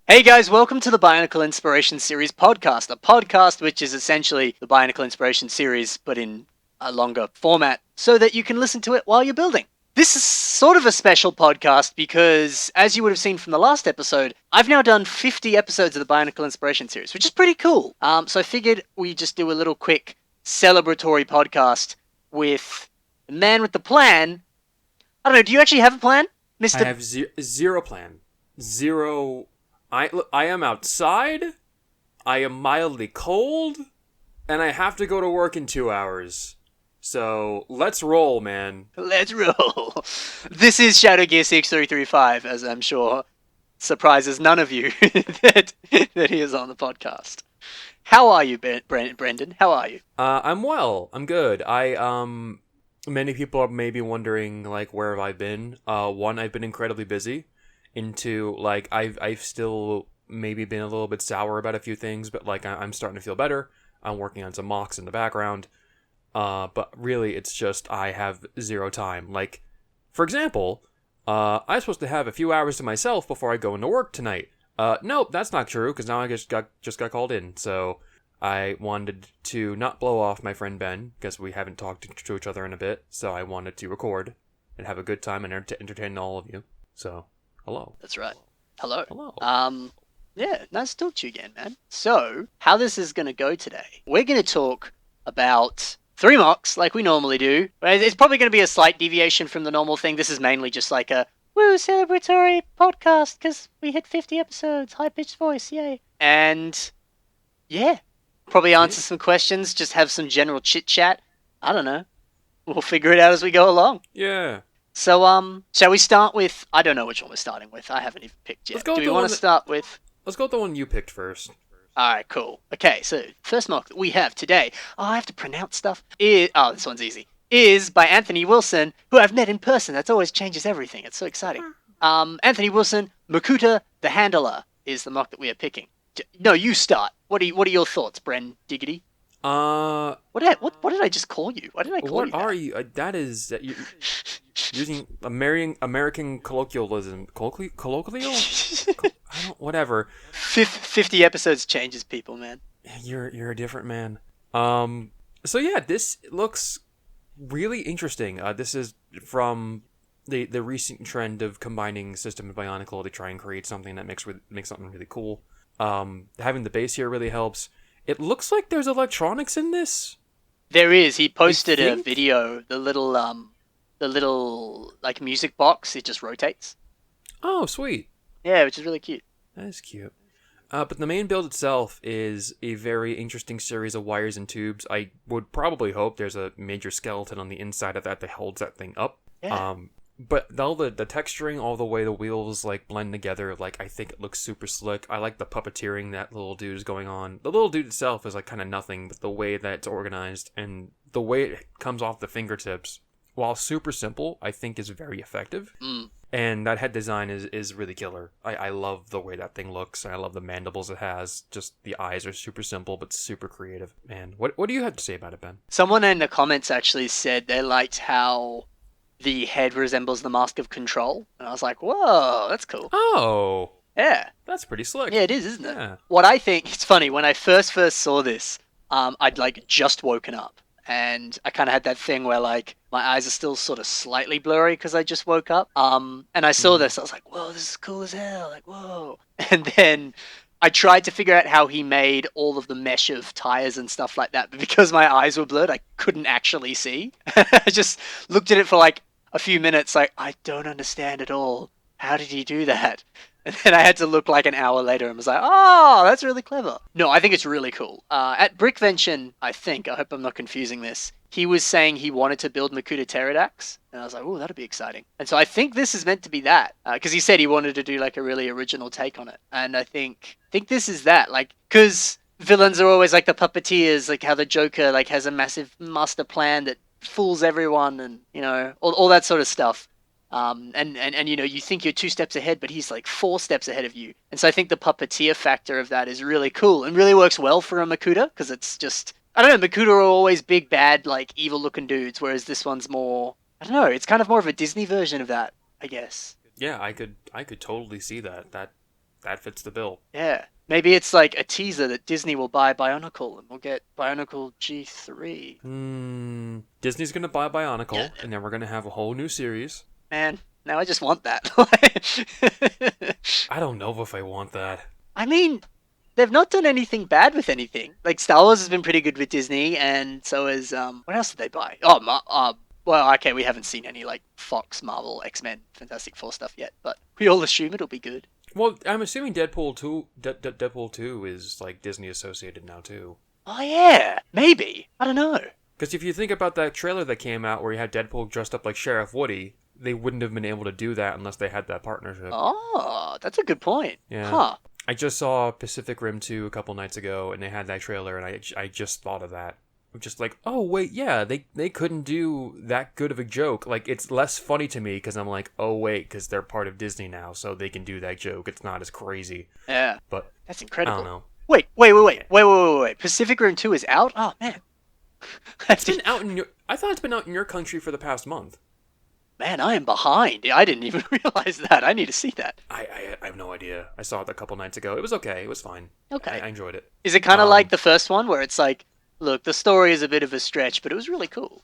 Hey guys, welcome to the Bionicle Inspiration Series podcast, a podcast which is essentially the Bionicle Inspiration Series, but in a longer format, so that you can listen to it while you're building. This is sort of a special podcast because, as you would have seen from the last episode, I've now done 50 episodes of the Bionicle Inspiration Series, which is pretty cool. So I figured we just do a little quick celebratory podcast with the man with the plan. I don't know, do you actually have a plan, Mr. I have zero plan. Zero. I am outside. I am mildly cold, and I have to go to work in 2 hours. So let's roll, man. Let's roll. This is Shadowgear6335, as I'm sure surprises none of you that he is on the podcast. How are you, Brendan? How are you? I'm well. I'm good. Many people are maybe wondering, like, where have I been? One, I've been incredibly busy. And two, like, I've still maybe been a little bit sour about a few things, but, like, I'm starting to feel better. I'm working on some mocks in the background. But really, it's just I have zero time. Like, for example, I'm supposed to have a few hours to myself before I go into work tonight. Nope, that's not true, because now I just got called in. So I wanted to not blow off my friend Ben, because we haven't talked to each other in a bit. So I wanted to record and have a good time and entertain all of you. So, hello. That's right. Hello. Hello. Yeah, nice to talk to you again, man. So, how this is going to go today, we're going to talk about 3 mocks, like we normally do. It's probably going to be a slight deviation from the normal thing. This is mainly just like a celebratory podcast, because we hit 50 episodes, high-pitched voice, yay. And, yeah, probably answer some questions, just have some general chit-chat. I don't know. We'll figure it out as we go along. Yeah. So, shall we start with... I don't know which one we're starting with. I haven't even picked yet. Do we want to start with... Let's go with the one you picked first. Alright, cool. Okay, so first mock that we have today... Oh, I have to pronounce stuff. This one's easy. Is by Anthony Wilson, who I've met in person. That always changes everything. It's so exciting. Anthony Wilson, Makuta the Handler is the mock that we are picking. No, you start. What are your thoughts, Bren Diggity? What did I just call you? Why did I call you that? What are you? That is... You're using American colloquialism. Colloquial? Whatever. 50 episodes changes people, man. You're a different man. So yeah, this looks really interesting. This is from the recent trend of combining System and Bionicle to try and create something that makes something really cool. Having the base here really helps. It looks like there's electronics in this. There is. He posted a video. The little like music box. It just rotates. Oh, sweet. Yeah, which is really cute. That is cute. But the main build itself is a very interesting series of wires and tubes. I would probably hope there's a major skeleton on the inside of that holds that thing up. Yeah. But all the texturing, all the way the wheels like blend together, like I think it looks super slick. I like the puppeteering that little dude is going on. The little dude itself is like kind of nothing, but the way that it's organized and the way it comes off the fingertips, while super simple, I think is very effective. And that head design is really killer. I love the way that thing looks. I love the mandibles it has. Just the eyes are super simple but super creative. Man, what do you have to say about it, Ben? Someone in the comments actually said they liked how the head resembles the Mask of Control. And I was like, whoa, that's cool. Oh. Yeah. That's pretty slick. Yeah, it is, isn't it? Yeah. What I think, it's funny, when I first saw this, I'd like just woken up. And I kind of had that thing where like my eyes are still sort of slightly blurry because I just woke up. And I saw this, I was like, whoa, this is cool as hell. Like, whoa. And then I tried to figure out how he made all of the mesh of tires and stuff like that. But because my eyes were blurred, I couldn't actually see. I just looked at it for like a few minutes like, I don't understand at all. How did he do that? And then I had to look like an hour later and was like, oh, that's really clever. No, I think it's really cool. At Brickvention, I hope I'm not confusing this, he was saying he wanted to build Makuta Pterodax. And I was like, oh, that'd be exciting. And so I think this is meant to be that. Because he said he wanted to do like a really original take on it. And I think this is that. Like, because villains are always like the puppeteers, like how the Joker like has a massive master plan that fools everyone and, you know, all that sort of stuff. And you know, you think you're 2 steps ahead, but he's like 4 steps ahead of you. And so I think the puppeteer factor of that is really cool and really works well for a Makuta, because it's just, I don't know, Makuta are always big, bad, like evil looking dudes, whereas this one's more, I don't know, it's kind of more of a Disney version of that, I guess. Yeah, I could totally see that. That that fits the bill. Yeah. Maybe it's like a teaser that Disney will buy Bionicle and we'll get Bionicle G3. Disney's gonna buy Yeah. Bionicle, and then we're gonna have a whole new series. Man, now I just want that. I don't know if I want that. I mean, they've not done anything bad with anything. Like Star Wars has been pretty good with Disney, and so is what else did they buy? Well, okay, we haven't seen any like Fox, Marvel, X-Men, Fantastic Four stuff yet, but we all assume it'll be good. Well, I'm assuming Deadpool 2 is like Disney associated now too. Oh yeah, maybe. I don't know. Because if you think about that trailer that came out where you had Deadpool dressed up like Sheriff Woody, they wouldn't have been able to do that unless they had that partnership. Oh, that's a good point. Yeah. Huh. I just saw Pacific Rim 2 a couple nights ago, and they had that trailer, and I just thought of that. I'm just like, oh, wait, yeah, they couldn't do that good of a joke. Like, it's less funny to me, because I'm like, oh, wait, because they're part of Disney now, so they can do that joke. It's not as crazy. Yeah. But That's I incredible. don't know. Wait. Pacific Rim 2 is out? Oh, man. It's been out in your... I thought it's been out in your country for the past month. Man, I am behind. I didn't even realize that. I need to see that. I have no idea. I saw it a couple nights ago. It was okay. It was fine. Okay. I enjoyed it. Is it kind of like the first one where it's like, look, the story is a bit of a stretch, but it was really cool?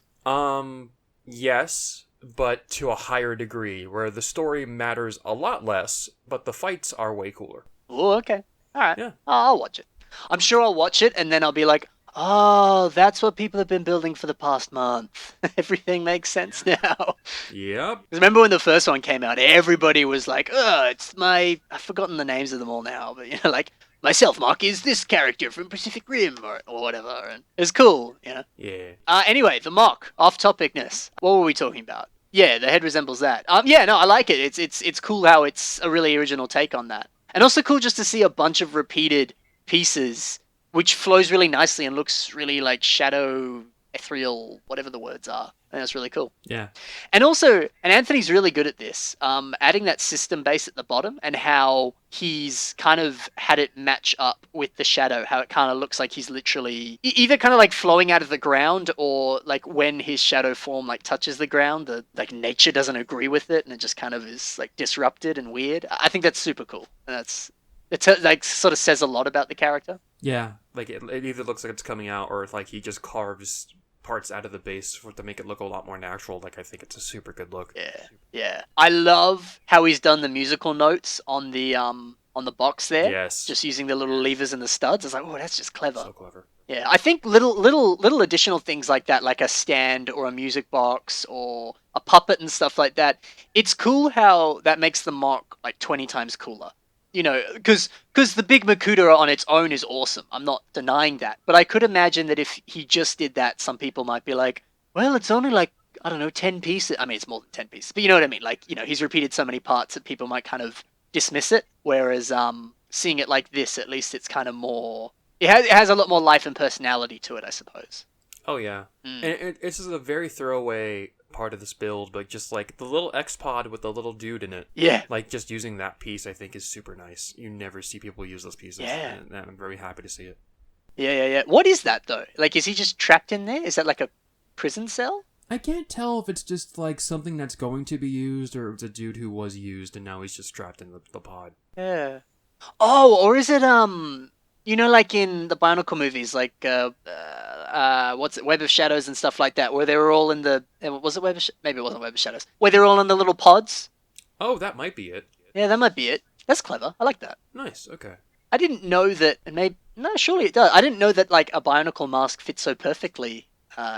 Yes, but to a higher degree, where the story matters a lot less, but the fights are way cooler. Oh, okay. All right. Yeah. I'll watch it. I'm sure I'll watch it, and then I'll be like, oh, that's what people have been building for the past month. Everything makes sense now. Yep. 'Cause remember when the first one came out, everybody was like, oh, it's my... I've forgotten the names of them all now, but, you know, like, myself, Mark, is this character from Pacific Rim, or whatever, and it's cool, you know? Yeah. Anyway, the mock, off-topicness. What were we talking about? Yeah, the head resembles that. Yeah, no, I like it. It's cool how it's a really original take on that. And also cool just to see a bunch of repeated pieces, which flows really nicely and looks really like shadow, ethereal, whatever the words are. I think that's really cool. Yeah. And also, and Anthony's really good at this, adding that system base at the bottom and how he's kind of had it match up with the shadow, how it kind of looks like he's literally either kind of like flowing out of the ground or like when his shadow form like touches the ground, the like nature doesn't agree with it and it just kind of is like disrupted and weird. I think that's super cool. And it's like sort of says a lot about the character. Yeah. Like it either looks like it's coming out or it's like he just carves parts out of the base to make it look a lot more natural. Like I think it's a super good look. Yeah. I love how he's done the musical notes on the box there. Yes. Just using the little levers and the studs. I was like, oh, that's just clever. So clever. Yeah, I think little additional things like that, like a stand or a music box or a puppet and stuff like that. It's cool how that makes the mock like 20 times cooler. You know, because the big Makuta on its own is awesome. I'm not denying that. But I could imagine that if he just did that, some people might be like, well, it's only like, I don't know, 10 pieces. I mean, it's more than 10 pieces. But you know what I mean? Like, you know, he's repeated so many parts that people might kind of dismiss it. Whereas seeing it like this, at least it's kind of more... It has a lot more life and personality to it, I suppose. Oh, yeah. And it's just a very throwaway part of this build, but just like the little X-Pod with the little dude in it. Yeah. Like just using that piece, I think, is super nice. You never see people use those pieces. Yeah. And I'm very happy to see it. Yeah. What is that, though? Like, is he just trapped in there? Is that like a prison cell? I can't tell if it's just like something that's going to be used or it's a dude who was used and now he's just trapped in the pod. Yeah. Oh, or is it, you know, like in the Bionicle movies, like, what's it, Web of Shadows and stuff like that, where they were all in the, was it Web of maybe it wasn't Web of Shadows, where they're all in the little pods? Oh, that might be it. Yeah, that might be it. That's clever. I like that. Nice, okay. I didn't know that, and maybe, no, surely it does. I didn't know that, like, a Bionicle mask fits so perfectly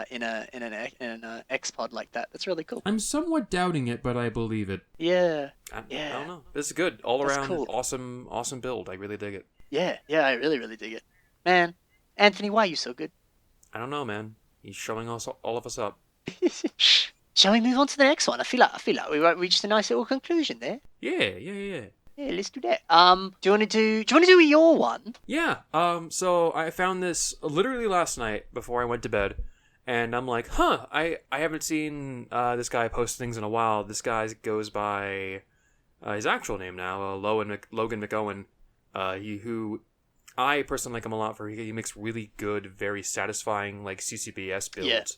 in an X-Pod like that. That's really cool. I'm somewhat doubting it, but I believe it. Yeah. I don't know. This is good. All around, cool. awesome build. I really dig it. Yeah, I really, really dig it. Man, Anthony, why are you so good? I don't know, man. He's showing us all of us up. Shall we move on to the next one? I feel like we reached a nice little conclusion there. Yeah. Yeah, let's do that. Do you want to do your one? Yeah. So I found this literally last night before I went to bed, and I'm like, I haven't seen this guy post things in a while. This guy goes by his actual name now, Logan McOwen. Who I personally like him a lot for he makes really good, very satisfying like CCBS builds.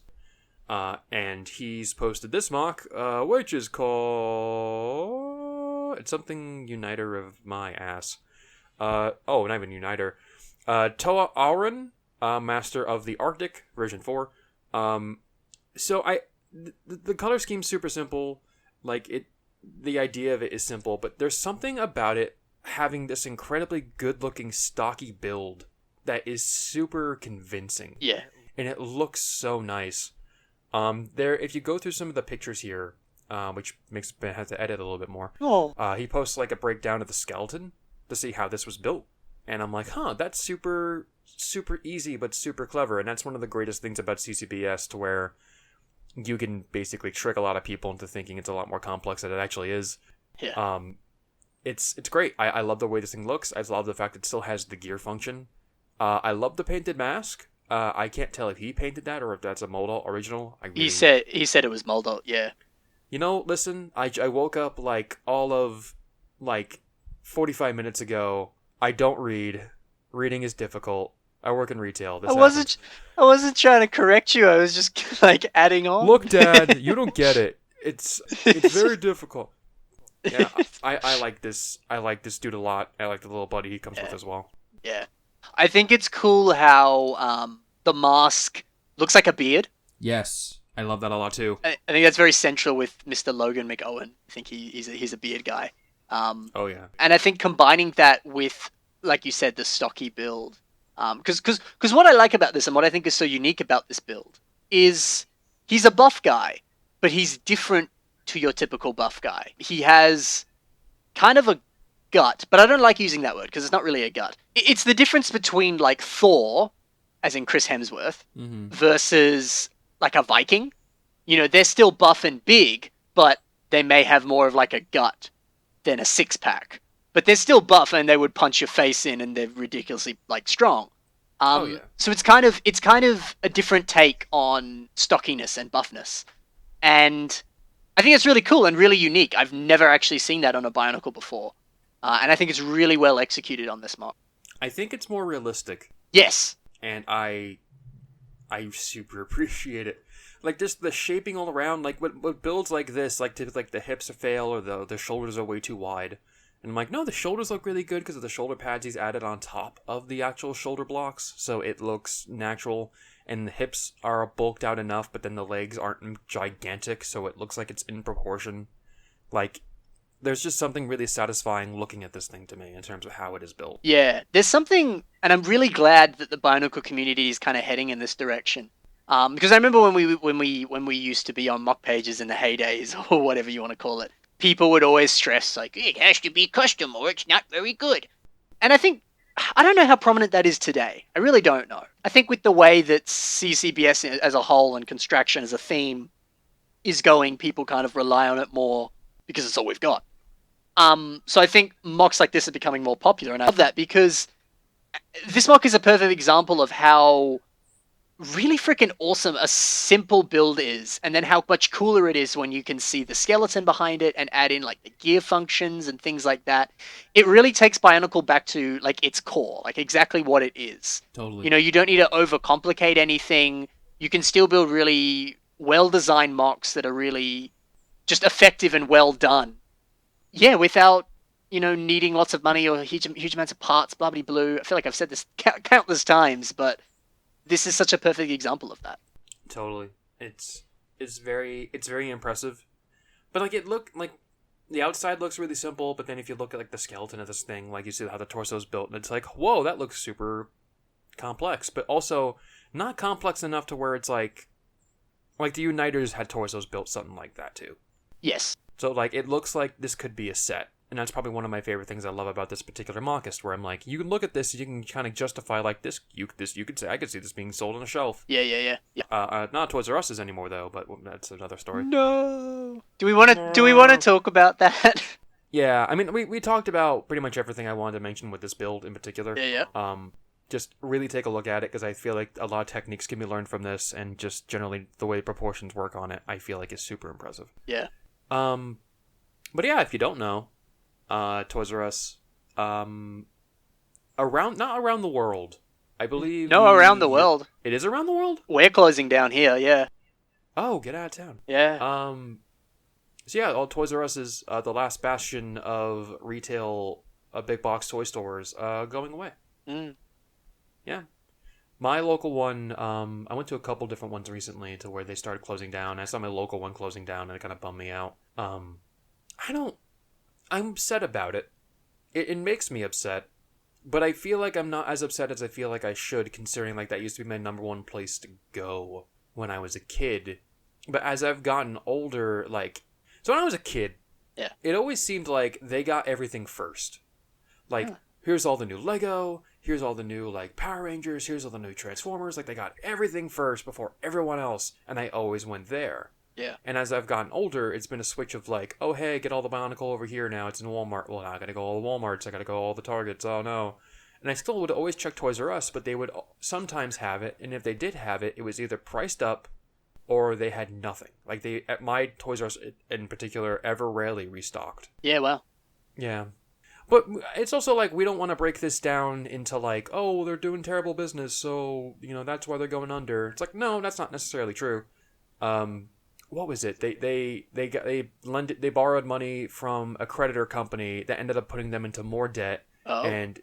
Yeah. And he's posted this mock, which is called it's something Uniter of my ass. not even Uniter. Toa Auron, Master of the Arctic, version 4. So the color scheme's super simple. Like, the idea of it is simple, but there's something about it having this incredibly good-looking, stocky build that is super convincing. Yeah. And it looks so nice. If you go through some of the pictures here, which makes Ben have to edit a little bit more. Oh. He posts like a breakdown of the skeleton to see how this was built, and I'm like, that's super easy but super clever, and that's one of the greatest things about CCBS, to where you can basically trick a lot of people into thinking it's a lot more complex than it actually is. Yeah. It's great. I love the way this thing looks. I love the fact it still has the gear function. I love the painted mask. I can't tell if he painted that or if that's a mold original. He said it was Moldalt, yeah. Listen, I woke up like all of 45 minutes ago. I don't read. Reading is difficult. I work in retail. This happens. I wasn't trying to correct you. I was just like adding on. Look, Dad, you don't get it. It's very difficult. Yeah, I like this. I like this dude a lot. I like the little buddy he comes with as well. Yeah. I think it's cool how the mask looks like a beard. Yes, I love that a lot too. I think that's very central with Mr. Logan McOwen. I think he's a beard guy. Oh yeah. And I think combining that with, like you said, the stocky build. Because what I like about this and what I think is so unique about this build is he's a buff guy, but he's different to your typical buff guy. He has kind of a gut, but I don't like using that word because it's not really a gut. It's the difference between like Thor, as in Chris Hemsworth, versus like a Viking. They're still buff and big, but they may have more of like a gut than a six-pack. But they're still buff and they would punch your face in and they're ridiculously like strong. So it's kind of a different take on stockiness and buffness. And I think it's really cool and really unique. I've never actually seen that on a Bionicle before. And I think it's really well executed on this mock. I think it's more realistic. Yes. And I super appreciate it. Like, just the shaping all around, like, what builds like this, like, the hips fail or the shoulders are way too wide. And I'm like, no, the shoulders look really good because of the shoulder pads he's added on top of the actual shoulder blocks, so it looks natural. And the hips are bulked out enough, but then the legs aren't gigantic, so it looks like it's in proportion. Like, there's just something really satisfying looking at this thing to me in terms of how it is built. Yeah, there's something, and I'm really glad that the Bionicle community is kind of heading in this direction. Because I remember when we used to be on mock pages in the heydays, or whatever you want to call it, people would always stress like it has to be custom or it's not very good. And I don't know how prominent that is today. I really don't know. I think with the way that CCBS as a whole and Construction as a theme is going, people kind of rely on it more because it's all we've got. So I think mocks like this are becoming more popular, and I love that because this mock is a perfect example of how really freaking awesome a simple build is, and then how much cooler it is when you can see the skeleton behind it and add in like the gear functions and things like that. It really takes Bionicle back to like its core, like exactly what it is. Totally. You don't need to overcomplicate anything. You can still build really well-designed mocks that are really just effective and well done. Yeah, without needing lots of money or huge amounts of parts, blah blah blue. I feel like I've said this countless times, but this is such a perfect example of that. Totally. It's very impressive. But like the outside looks really simple, but then if you look at like the skeleton of this thing, like you see how the torso is built, and it's like, whoa, that looks super complex, but also not complex enough to where it's like the Uniters had torsos built something like that too. Yes. So like it looks like this could be a set. And that's probably one of my favorite things I love about this particular mockist, where I'm like, you can look at this, you can kind of justify like this. You could say I could see this being sold on a shelf. Yeah. Not Toys R Us anymore though, but that's another story. No. Do we want to talk about that? Yeah, I mean we talked about pretty much everything I wanted to mention with this build in particular. Yeah. Just really take a look at it because I feel like a lot of techniques can be learned from this, and just generally the way proportions work on it, I feel like is super impressive. Yeah. But yeah, if you don't know. Toys R Us, not around the world, I believe. No, around the world. It is around the world? We're closing down here, yeah. Oh, get out of town. Yeah. So yeah, all Toys R Us is the last bastion of retail big box toy stores going away. Mm. Yeah. My local one, I went to a couple different ones recently to where they started closing down. I saw my local one closing down, and it kind of bummed me out. I don't. I'm upset about it. It makes me upset, but I feel like I'm not as upset as I feel like I should, considering like that used to be my number one place to go when I was a kid. But as I've gotten older, like, so when I was a kid, Yeah. it always seemed like they got everything first. Like, Huh. here's all the new Lego, here's all the new, like, Power Rangers, here's all the new Transformers. Like, they got everything first before everyone else, and I always went there. Yeah. And as I've gotten older, it's been a switch of, like, oh, hey, get all the Bionicle over here now. It's in Walmart. Well, now I gotta go all the Walmarts. I gotta go all the Targets. Oh, no. And I still would always check Toys R Us, but they would sometimes have it, and if they did have it, it was either priced up or they had nothing. Like, they, at my Toys R Us in particular, ever rarely restocked. Yeah. Well. Yeah. But it's also like we don't want to break this down into like, oh, they're doing terrible business, so that's why they're going under. It's like, no, that's not necessarily true. What was it? They borrowed money from a creditor company that ended up putting them into more debt, Oh. and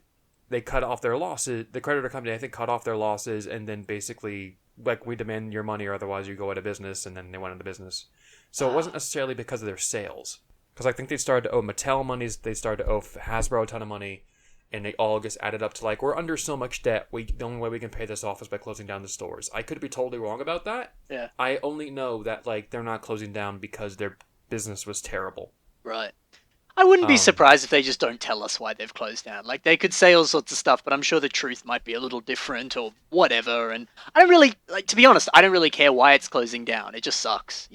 they cut off their losses. The creditor company, I think, cut off their losses, and then basically like, we demand your money or otherwise you go out of business, and then they went out of business. So it wasn't necessarily because of their sales. Because I think they started to owe Mattel money, they started to owe Hasbro a ton of money, and they all just added up to like, we're under so much debt, the only way we can pay this off is by closing down the stores. I could be totally wrong about that. Yeah. I only know that like they're not closing down because their business was terrible. Right. I wouldn't be Um, surprised if they just don't tell us why they've closed down. Like, they could say all sorts of stuff, but I'm sure the truth might be a little different or whatever. And I don't really, like, to be honest, I don't really care why it's closing down. It just sucks,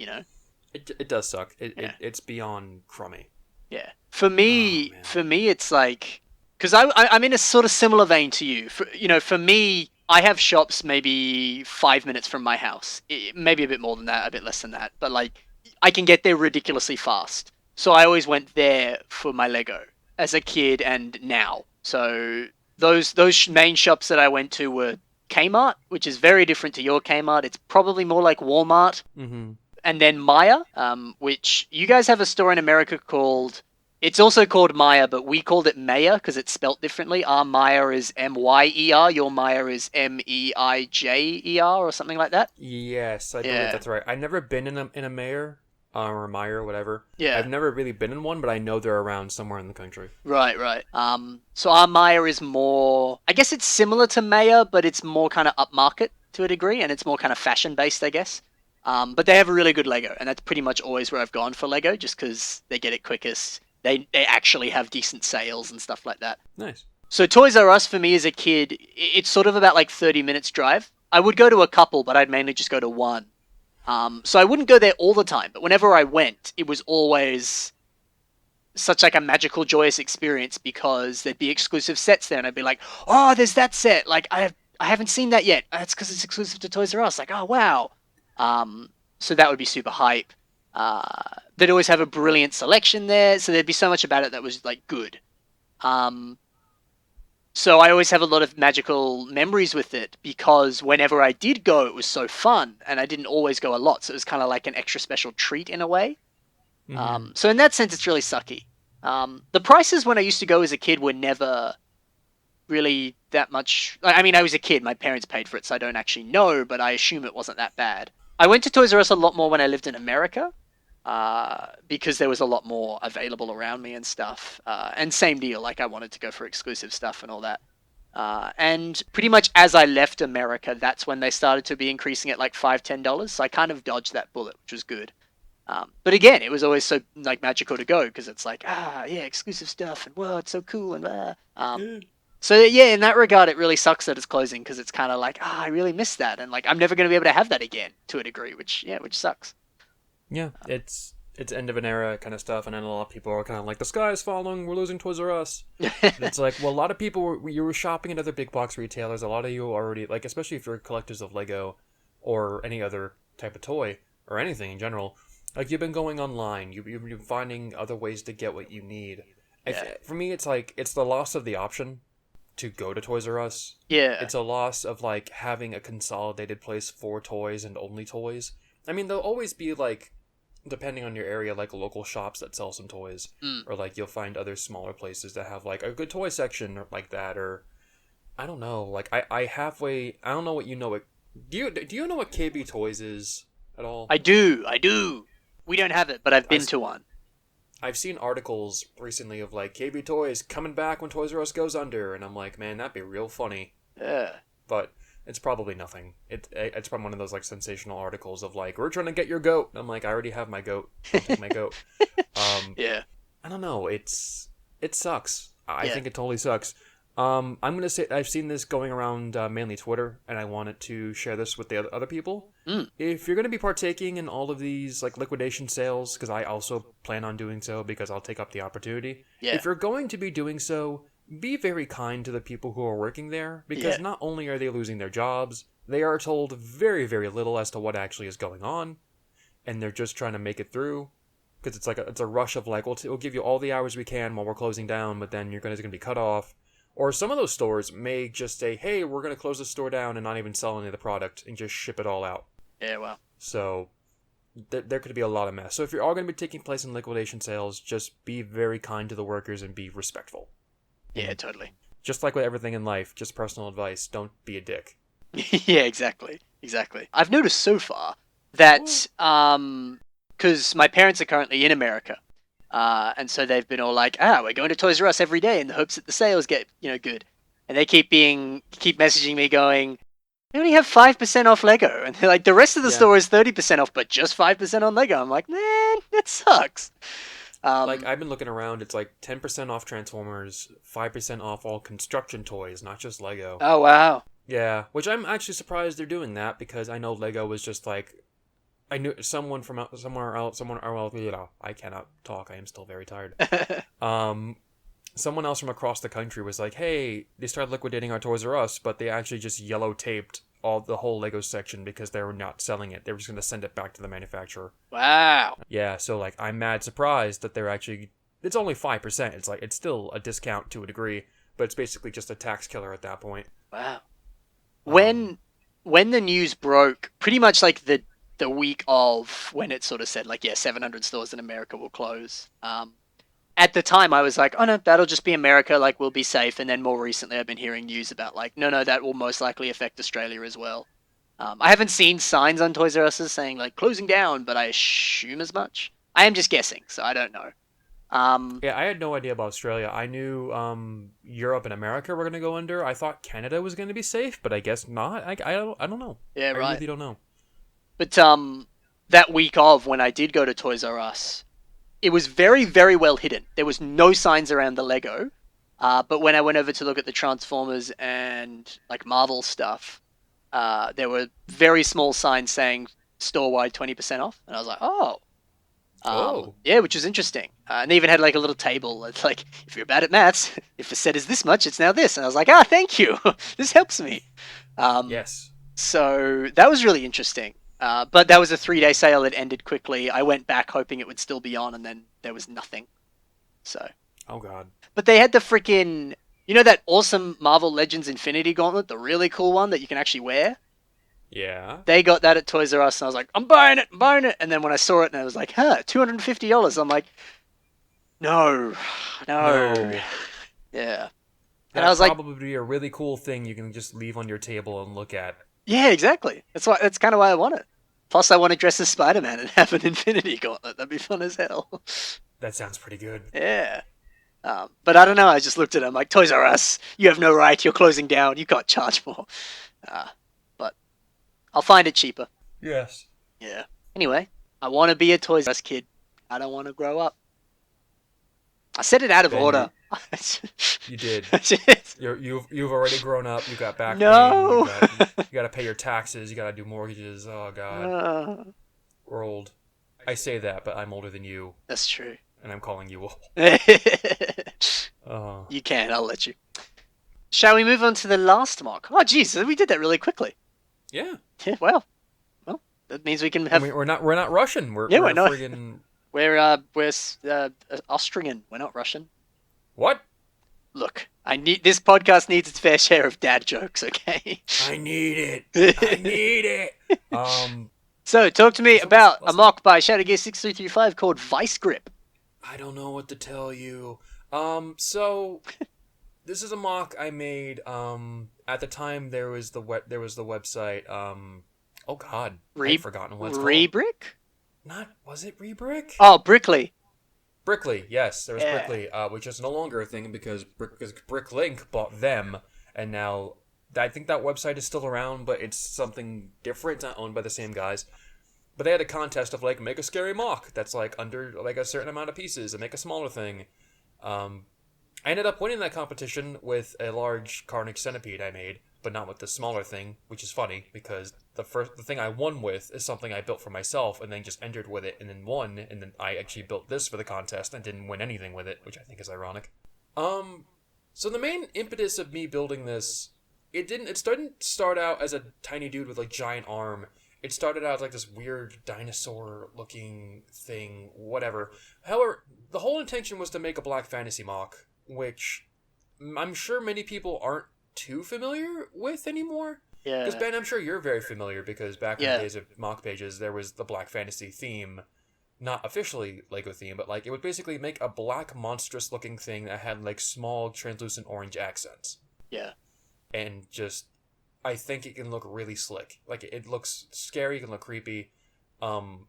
it does suck. Yeah. It's beyond crummy. Yeah. For Oh me, man. it's like, because I'm in a sort of similar vein to you. For me, I have shops maybe 5 minutes from my house. Maybe a bit more than that, a bit less than that. But like, I can get there ridiculously fast. So I always went there for my Lego as a kid and now. So those main shops that I went to were Kmart, which is very different to your Kmart. It's probably more like Walmart, Mm-hmm. and then Maya, which you guys have a store in America called. It's also called Maya, but we called it Maya because it's spelt differently. Our Maya is Myer, your Maya is Meijer or something like that. Yes, I believe Yeah, that's right. I've never been in a mayor or a Meyer, whatever. yeah, I've never really been in one, but I know they're around somewhere in the country. right, right. So our Maya is more. I guess it's similar to Maya, but it's more kind of upmarket to a degree, and it's more kind of fashion based, I guess. But they have a really good Lego, and that's pretty much always where I've gone for Lego, just because they get it quickest. They actually have decent sales and stuff like that. Nice. So Toys R Us for me as a kid, it's sort of about like 30 minutes drive. I would go to a couple, but I'd mainly just go to one. So I wouldn't go there all the time, but whenever I went, it was always such like a magical, joyous experience because there'd be exclusive sets there, and I'd be like, "Oh, there's that set! Like I haven't seen that yet. That's because it's exclusive to Toys R Us." Like, oh wow. So that would be super hype. They'd always have a brilliant selection there, so there'd be so much about it that was like good. Um, so I always have a lot of magical memories with it because whenever I did go, it was so fun, and I didn't always go a lot, so it was kind of like an extra special treat in a way. Mm-hmm. So in that sense, it's really sucky. The prices when I used to go as a kid were never really that much. I mean, I was a kid; my parents paid for it, so I don't actually know, but I assume it wasn't that bad. I went to Toys R Us a lot more when I lived in America, because there was a lot more available around me and stuff. And same deal, like I wanted to go for exclusive stuff and all that. And pretty much as I left America, that's when they started to be increasing at like $5, $10. So I kind of dodged that bullet, which was good. But again, it was always so like magical to go because it's like, yeah, exclusive stuff and whoa, it's so cool and so yeah, in that regard, it really sucks that it's closing because it's kind of like, I really miss that, and like I'm never going to be able to have that again to a degree, which sucks. Yeah, it's end of an era kind of stuff, and then a lot of people are kind of like, the sky is falling, we're losing Toys R Us. And it's like, well, a lot of people you were shopping at other big box retailers. A lot of you already, like, especially if you're collectors of Lego or any other type of toy or anything in general, like you've been going online, you've been finding other ways to get what you need. Yeah. For me, it's like it's the loss of the option to go to Toys R Us. Yeah. It's a loss of like having a consolidated place for toys and only toys. I mean, there'll always be like depending on your area, like local shops that sell some toys, Mm. or like you'll find other smaller places that have like a good toy section or like that, or I don't know. Like I don't know what you know. Do you know what KB Toys is at all? I do. We don't have it, but I've I, been to one. I've seen articles recently of like KB Toys coming back when Toys R Us goes under, and I'm like, man, that'd be real funny. Yeah. But it's probably nothing. It's probably one of those like sensational articles of like, we're trying to get your goat. And I'm like, I already have my goat. Don't take my goat. Yeah. I don't know. It sucks. I Yeah. think it totally sucks. I'm gonna say I've seen this going around mainly Twitter, and I wanted to share this with the other people. Mm. If you're gonna be partaking in all of these like liquidation sales, because I also plan on doing so because I'll take up the opportunity. Yeah. If you're going to be doing so, be very kind to the people who are working there, because Yeah. not only are they losing their jobs, they are told very, very little as to what actually is going on, and they're just trying to make it through. Because it's like it's a rush of like, we'll give you all the hours we can while we're closing down, but then you're gonna be cut off. Or some of those stores may just say, hey, we're going to close the store down and not even sell any of the product and just ship it all out. Yeah, well. So there could be a lot of mess. So if you're all going to be taking place in liquidation sales, just be very kind to the workers and be respectful. Yeah, totally. Just like with everything in life, just personal advice, don't be a dick. Yeah, exactly. I've noticed so far that, because my parents are currently in America, and so they've been all like, we're going to Toys R Us every day in the hopes that the sales get, good. And they keep messaging me going, they only have 5% off Lego. And they're like, the rest of the store is 30% off, but just 5% on Lego. I'm like, man, that sucks. Like, I've been looking around, it's like 10% off Transformers, 5% off all construction toys, not just Lego. Oh, wow. Yeah, which I'm actually surprised they're doing that, because I know Lego was just like, I knew someone from somewhere else, I cannot talk, I am still very tired. Someone else from across the country was like, hey, they started liquidating our Toys R Us, but they actually just yellow taped the whole Lego section because they were not selling it. They were just going to send it back to the manufacturer. Wow. Yeah, so like, I'm mad surprised that they're actually, it's only 5%. It's like, it's still a discount to a degree, but it's basically just a tax killer at that point. Wow. When the news broke, pretty much like the week of when it sort of said like, 700 stores in America will close. At the time I was like, oh no, that'll just be America, like we'll be safe. And then more recently I've been hearing news about like, no, that will most likely affect Australia as well. I haven't seen signs on Toys R Us saying like closing down, but I assume as much. I am just guessing, so I don't know. Yeah, I had no idea about Australia. I knew Europe and America were going to go under. I thought Canada was going to be safe, but I guess not. I don't know. Yeah, right. I really don't know. But that week of when I did go to Toys R Us, it was very, very well hidden. There was no signs around the Lego. But when I went over to look at the Transformers and like Marvel stuff, there were very small signs saying store-wide 20% off. And I was like, yeah, which was interesting. And they even had like a little table. It's like, if you're bad at maths, if the set is this much, it's now this. And I was like, thank you. This helps me. Yes. So that was really interesting. But that was a 3-day sale. It ended quickly. I went back hoping it would still be on, and then there was nothing. So. Oh, God. But they had the freaking, that awesome Marvel Legends Infinity Gauntlet, the really cool one that you can actually wear? Yeah. They got that at Toys R Us, and I was like, I'm buying it. And then when I saw it, and I was like, $250. I'm like, no. Yeah. And I was like, probably be a really cool thing you can just leave on your table and look at. Yeah, exactly. That's kind of why I want it. Plus, I want to dress as Spider-Man and have an Infinity Gauntlet. That'd be fun as hell. That sounds pretty good. Yeah. But I don't know. I just looked at it. I'm like, Toys R Us, you have no right. You're closing down. You can't charge more. But I'll find it cheaper. Yes. Yeah. Anyway, I want to be a Toys R Us kid. I don't want to grow up. I said it out of order. You did. You've already grown up. You got back. No. You got to pay your taxes. You got to do mortgages. Oh God. We're old. I say that, but I'm older than you. That's true. And I'm calling you old. You can. I'll let you. Shall we move on to the last mark? Oh, geez, we did that really quickly. Yeah. Yeah. Well, that means we can have. We're not Russian. We're not. Friggin... We're Austrian. We're not Russian. What? Look, this podcast needs its fair share of dad jokes. Okay. I need it. So, talk to me So what's about a mock by Shadowgear6335 called Vice Grip. I don't know what to tell you. So this is a mock I made. At the time there was the website. Oh God, I've Re forgotten what it's called. Rebrick? Not was it Rebrick? Oh, Brickley. Brickley, yes, there was Yeah. Brickley, which is no longer a thing because Bricklink bought them, and now I think that website is still around, but it's something different, not owned by the same guys. But they had a contest of like make a scary mock that's like under like a certain amount of pieces and make a smaller thing. Um, I ended up winning that competition with a large carnage centipede I made, but not with the smaller thing, which is funny because the thing I won with is something I built for myself and then just entered with it and then won, and then I actually built this for the contest and didn't win anything with it, which I think is ironic. Um, so the main impetus of me building this, it didn't start out as a tiny dude with like giant arm. It started out as like this weird dinosaur looking thing, whatever. However, the whole intention was to make a black fantasy mock, which I'm sure many people aren't too familiar with anymore. Because Yeah. Ben, I'm sure you're very familiar because back in the Yeah. days of mock pages, there was the black fantasy theme, not officially Lego theme, but like it would basically make a black monstrous looking thing that had like small translucent orange accents, Yeah. and just I think it can look really slick. Like it looks scary, it can look creepy. Um,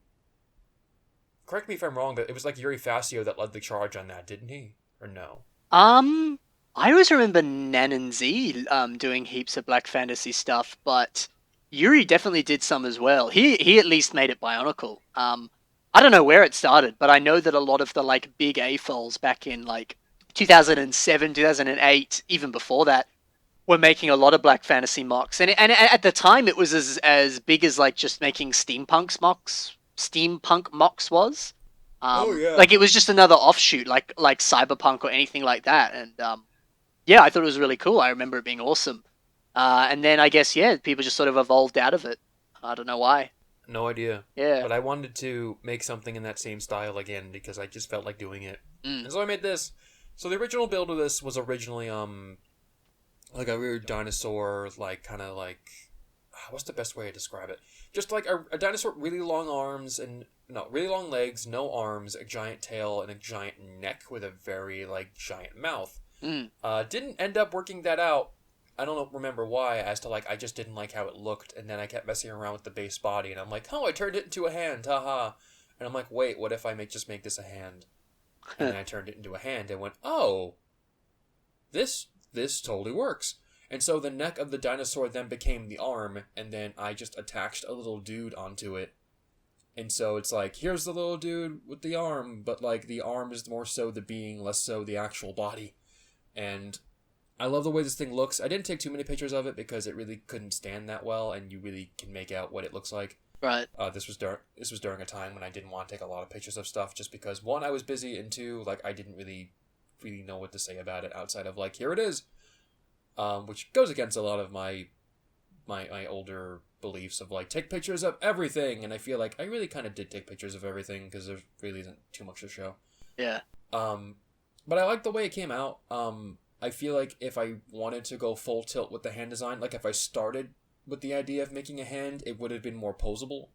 Correct me if I'm wrong, but it was like Yuri Fascio that led the charge on that, didn't he? Or no? Um, I always remember Nan and Z doing heaps of black fantasy stuff, but Yuri definitely did some as well. He at least made it Bionicle. I don't know where it started, but I know that a lot of the like big AFOLs back in like 2007, 2008, even before that, were making a lot of black fantasy mocks, and at the time it was as big as like just making steampunk mocks was. Oh yeah. Like it was just another offshoot, like cyberpunk or anything like that, and yeah, I thought it was really cool. I remember it being awesome, and then I guess yeah, people just sort of evolved out of it. I don't know why. No idea. Yeah. But I wanted to make something in that same style again because I just felt like doing it. Mm. And so I made this. So the original build of this was originally like a weird dinosaur, like kind of like what's the best way to describe it? Just like a dinosaur with really long arms and no, really long legs, no arms, a giant tail, and a giant neck with a very like giant mouth. Mm. Didn't end up working that out. I don't remember why, as to like I just didn't like how it looked, and then I kept messing around with the base body, and I'm like, oh, I turned it into a hand, haha. And I'm like, wait, what if I just make this a hand? And then I turned it into a hand and went, oh, this totally works. And so the neck of the dinosaur then became the arm, and then I just attached a little dude onto it. And so it's like, here's the little dude with the arm, but like the arm is more so the being, less so the actual body. And I love the way this thing looks. I didn't take too many pictures of it because it really couldn't stand that well, and you really can make out what it looks like. Right. This was during a time when I didn't want to take a lot of pictures of stuff, just because one, I was busy, and two, like I didn't really know what to say about it outside of like, here it is, which goes against a lot of my older beliefs of like take pictures of everything, and I feel like I really kind of did take pictures of everything because there really isn't too much to show. Yeah. But I like the way it came out. I feel like if I wanted to go full tilt with the hand design, like if I started with the idea of making a hand, it would have been more posable.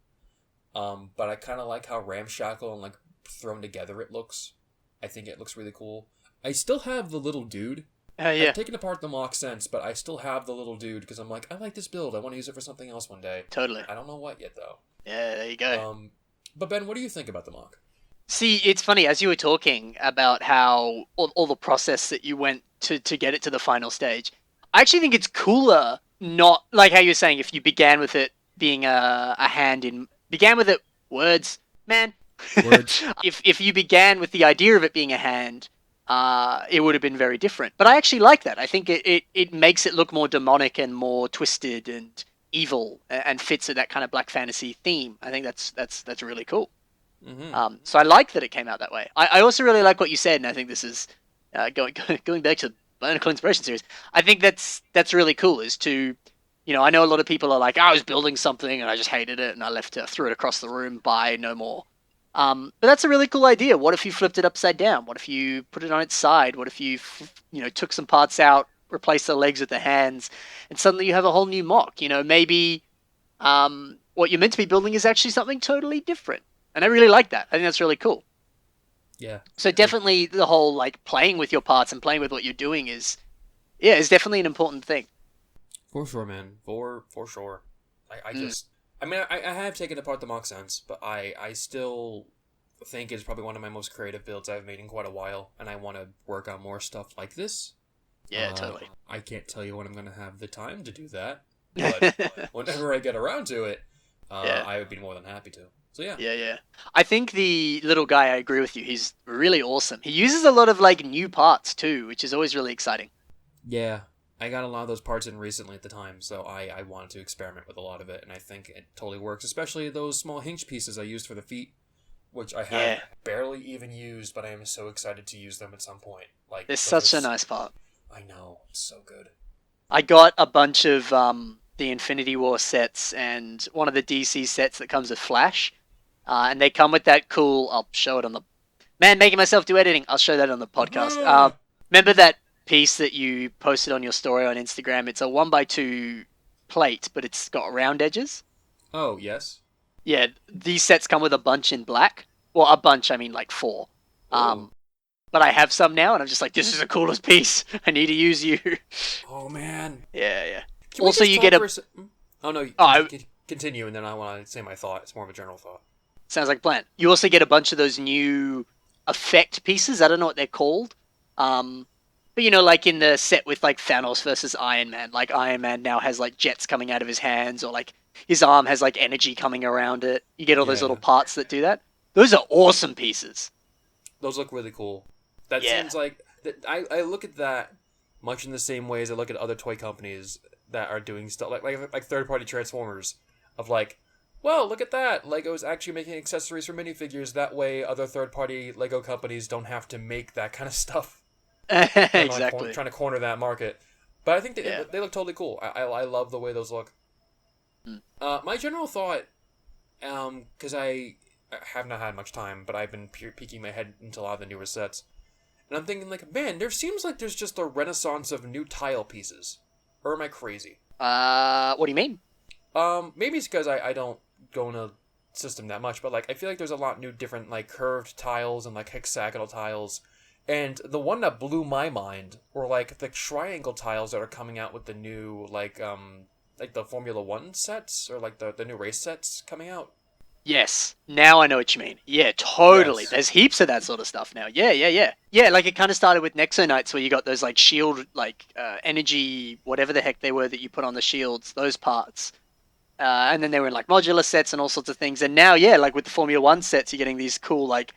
But I kind of like how ramshackle and like thrown together it looks. I think it looks really cool. I still have the little dude. Yeah. I've taken apart the mock since, but I still have the little dude because I'm like, I like this build. I want to use it for something else one day. Totally. I don't know what yet though. Yeah. There you go. But Ben, what do you think about the mock? See, it's funny as you were talking about how all the process that you went to get it to the final stage. I actually think it's cooler, not like how you're saying if you began with it being a hand in began with it words, man. Words. If you began with the idea of it being a hand, it would have been very different. But I actually like that. I think it makes it look more demonic and more twisted and evil and fits with that kind of black fantasy theme. I think that's really cool. Mm-hmm. So I like that it came out that way. I also really like what you said, and I think this is going back to the Bionicle Inspiration series. I think that's really cool. Is to, I know a lot of people are like, I was building something and I just hated it and I threw it across the room. Bye, no more. But that's a really cool idea. What if you flipped it upside down? What if you put it on its side? What if you took some parts out, replaced the legs with the hands, and suddenly you have a whole new mock? Maybe what you're meant to be building is actually something totally different. And I really like that. I think that's really cool. Yeah. So definitely the whole like playing with your parts and playing with what you're doing is definitely an important thing. For sure, man. For sure. I Mm. just I mean I have taken apart the mock sense, but I still think it's probably one of my most creative builds I've made in quite a while, and I want to work on more stuff like this. Yeah, totally. I can't tell you when I'm going to have the time to do that, but whenever I get around to it, Yeah. I would be more than happy to. So yeah. Yeah, yeah. I think the little guy, I agree with you. He's really awesome. He uses a lot of like new parts too, which is always really exciting. Yeah, I got a lot of those parts in recently at the time, so I wanted to experiment with a lot of it, and I think it totally works, especially those small hinge pieces I used for the feet, which I have Yeah. barely even used, but I am so excited to use them at some point. Like, There's those are such a nice part. I know, it's so good. I got a bunch of the Infinity War sets and one of the DC sets that comes with Flash. And they come with that cool. I'll show it on the. Man, making myself do editing. I'll show that on the podcast. Remember that piece that you posted on your story on Instagram? It's a 1x2 plate, but it's got round edges. Oh, yes. Yeah, these sets come with a bunch in black. Well, a bunch, I mean like four. Oh. Um, but I have some now, and I'm just like, this is the coolest piece. I need to use you. Oh, man. Yeah, yeah. Can we Also, just you talk get a. for a Oh, no, Oh, continue, and then I want to say my thought. It's more of a general thought. sounds like a plan. You also get a bunch of those new effect pieces. I don't know what they're called. Um, but you know, like in the set with like Thanos versus Iron Man, like Iron Man now has like jets coming out of his hands, or like his arm has like energy coming around it. You get all those little Yeah. parts that do that. Those are awesome pieces. Those look really cool. That Yeah. seems like I look at that much in the same way as I look at other toy companies that are doing stuff like third party Transformers of like, well, look at that. Lego's actually making accessories for minifigures. That way, other third party Lego companies don't have to make that kind of stuff. Exactly. Trying to corner that market. But I think Yeah. they look totally cool. I love the way those look. Mm. My general thought, because I have not had much time, but I've been peeking my head into a lot of the newer sets. And I'm thinking, like, man, there seems like there's just a renaissance of new tile pieces. Or am I crazy? What do you mean? Maybe it's because I don't go in a system that much, but, like, I feel like there's a lot new different, like, curved tiles and, like, hexagonal tiles. And the one that blew my mind were, like, the triangle tiles that are coming out with the new, like the Formula 1 sets, or, like, the new race sets coming out. Yes. Now I know what you mean. Yeah, totally. Yes. There's heaps of that sort of stuff now. Yeah, yeah, yeah. Yeah, like it kind of started with Nexo Knights where you got those like shield, like energy, whatever the heck they were that you put on the shields, those parts. And then they were in like modular sets and all sorts of things. And now, yeah, like with the Formula 1 sets, you're getting these cool like